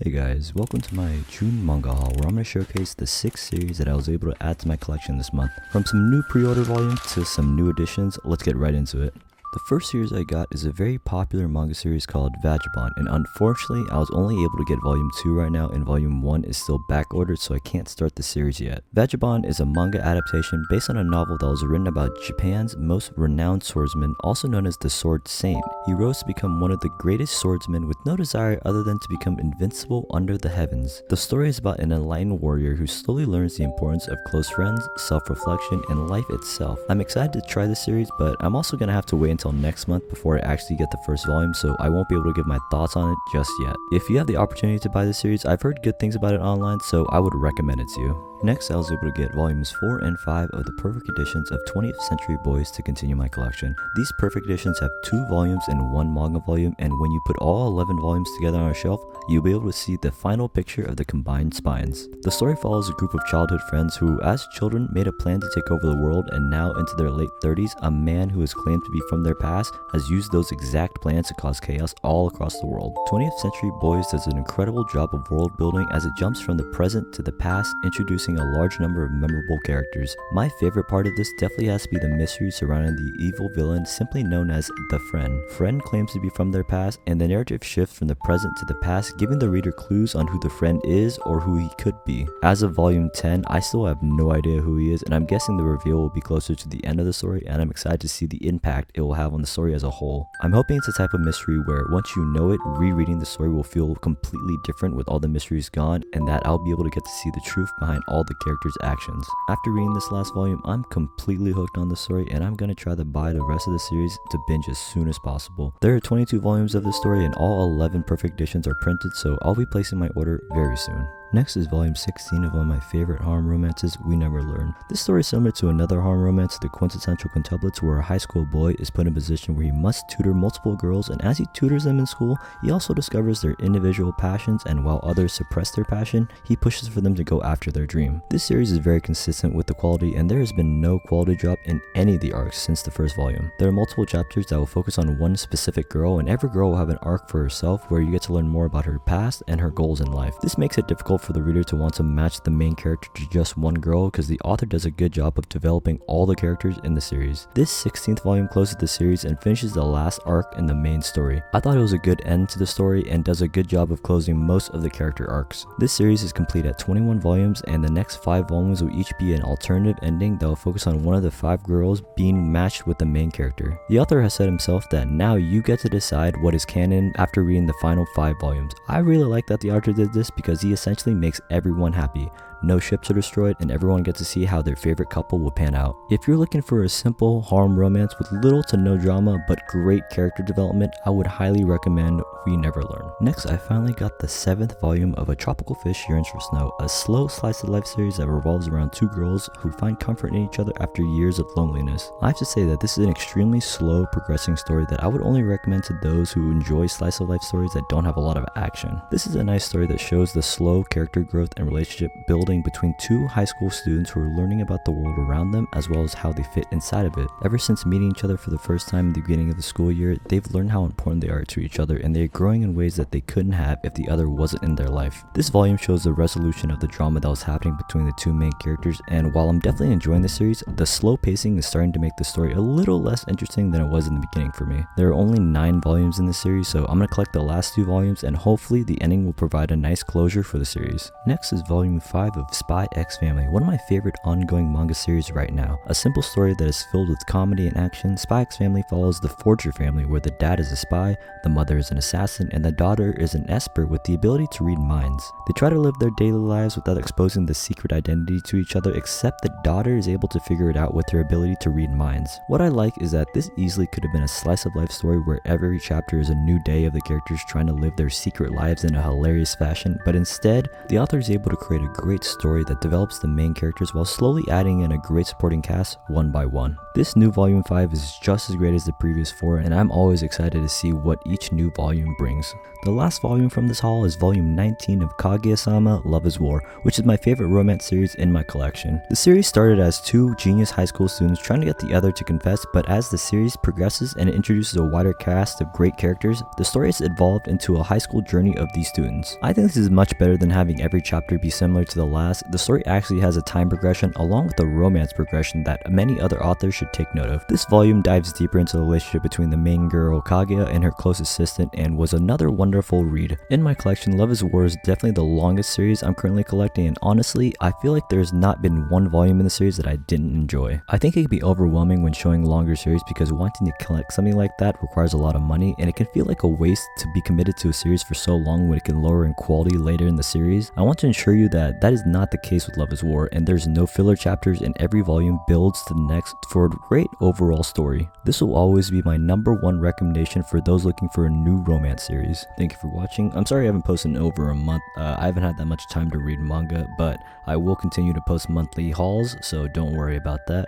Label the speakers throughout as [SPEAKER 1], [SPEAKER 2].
[SPEAKER 1] Hey guys, welcome to my June manga haul where I'm going to showcase the 6 series that I was able to add to my collection this month. From some new pre-order volumes to some new additions, let's get right into it. The first series I got is a very popular manga series called Vagabond, and unfortunately I was only able to get volume 2 right now and volume 1 is still back ordered, so I can't start the series yet. Vagabond is a manga adaptation based on a novel that was written about Japan's most renowned swordsman, also known as the Sword Saint. He rose to become one of the greatest swordsmen with no desire other than to become invincible under the heavens. The story is about an enlightened warrior who slowly learns the importance of close friends, self-reflection, and life itself. I'm excited to try this series, but I'm also going to have to wait until next month before I actually get the first volume, so I won't be able to give my thoughts on it just yet. If you have the opportunity to buy this series, I've heard good things about it online, so I would recommend it to you. Next, I was able to get volumes 4 and 5 of the perfect editions of 20th Century Boys to continue my collection. These perfect editions have 2 volumes and 1 manga volume, and when you put all 11 volumes together on a shelf, you'll be able to see the final picture of the combined spines. The story follows a group of childhood friends who, as children, made a plan to take over the world, and now into their late 30s, a man who is claimed to be from their past has used those exact plans to cause chaos all across the world. 20th Century Boys does an incredible job of world building as it jumps from the present to the past, introducing a large number of memorable characters. My favorite part of this definitely has to be the mystery surrounding the evil villain simply known as the Friend. Friend claims to be from their past, and the narrative shifts from the present to the past, giving the reader clues on who the Friend is or who he could be. As of volume 10, I still have no idea who he is, and I'm guessing the reveal will be closer to the end of the story, and I'm excited to see the impact it will have on the story as a whole. I'm hoping it's a type of mystery where once you know it, rereading the story will feel completely different with all the mysteries gone, and that I'll be able to get to see the truth behind all the characters' actions. After reading this last volume, I'm completely hooked on the story, and I'm gonna try to buy the rest of the series to binge as soon as possible. There are 22 volumes of the story, and all 11 perfect editions are printed, so I'll be placing my order very soon. Next is volume 16 of one of my favorite harem romances, We Never Learn. This story is similar to another harem romance, The Quintessential Quintuplets, where a high school boy is put in a position where he must tutor multiple girls, and as he tutors them in school, he also discovers their individual passions, and while others suppress their passion, he pushes for them to go after their dream. This series is very consistent with the quality, and there has been no quality drop in any of the arcs since the first volume. There are multiple chapters that will focus on one specific girl, and every girl will have an arc for herself where you get to learn more about her past and her goals in life. This makes it difficult for the reader to want to match the main character to just one girl because the author does a good job of developing all the characters in the series. This 16th volume closes the series and finishes the last arc in the main story. I thought it was a good end to the story and does a good job of closing most of the character arcs. This series is complete at 21 volumes, and the next 5 volumes will each be an alternative ending that will focus on one of the 5 girls being matched with the main character. The author has said himself that now you get to decide what is canon after reading the final 5 volumes. I really like that the author did this because he essentially makes everyone happy. No ships are destroyed, and everyone gets to see how their favorite couple will pan out. If you're looking for a simple harem romance with little to no drama but great character development, I would highly recommend We Never Learn. Next, I finally got the 7th volume of A Tropical Fish Yearns for Snow, a slow slice of life series that revolves around 2 girls who find comfort in each other after years of loneliness. I have to say that this is an extremely slow progressing story that I would only recommend to those who enjoy slice of life stories that don't have a lot of action. This is a nice story that shows the slow character growth and relationship building between 2 high school students who are learning about the world around them as well as how they fit inside of it. Ever since meeting each other for the first time in the beginning of the school year, they've learned how important they are to each other, and they're growing in ways that they couldn't have if the other wasn't in their life. This volume shows the resolution of the drama that was happening between the 2 main characters, and while I'm definitely enjoying the series, the slow pacing is starting to make the story a little less interesting than it was in the beginning for me. There are only 9 volumes in the series, so I'm going to collect the last 2 volumes, and hopefully the ending will provide a nice closure for the series. Next is volume 5 of Spy X Family, one of my favorite ongoing manga series right now. A simple story that is filled with comedy and action, Spy X Family follows the Forger family where the dad is a spy, the mother is an assassin, and the daughter is an esper with the ability to read minds. They try to live their daily lives without exposing the secret identity to each other, except the daughter is able to figure it out with her ability to read minds. What I like is that this easily could have been a slice of life story where every chapter is a new day of the characters trying to live their secret lives in a hilarious fashion, but instead, the author is able to create a great great story that develops the main characters while slowly adding in a great supporting cast one by one. This new volume 5 is just as great as the previous 4, and I'm always excited to see what each new volume brings. The last volume from this haul is volume 19 of Kaguya-sama Love is War, which is my favorite romance series in my collection. The series started as two genius high school students trying to get the other to confess, but as the series progresses and it introduces a wider cast of great characters, the story has evolved into a high school journey of these students. I think this is much better than having every chapter be similar to the last. The story actually has a time progression along with a romance progression that many other authors should take note of. This volume dives deeper into the relationship between the main girl Kaguya and her close assistant and was another wonderful read. In my collection, Love is War is definitely the longest series I'm currently collecting, and honestly, I feel like there's not been one volume in the series that I didn't enjoy. I think it can be overwhelming when showing longer series because wanting to collect something like that requires a lot of money, and it can feel like a waste to be committed to a series for so long when it can lower in quality later in the series. I want to ensure you that that is not the case with Love is War, and there's no filler chapters, and every volume builds to the next for a great overall story. This will always be my #1 recommendation for those looking for a new romance series. Thank you for watching. I'm sorry I haven't posted in over a month. I haven't had that much time to read manga, but I will continue to post monthly hauls, so don't worry about that.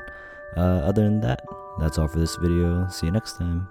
[SPEAKER 1] Other than that, that's all for this video. See you next time.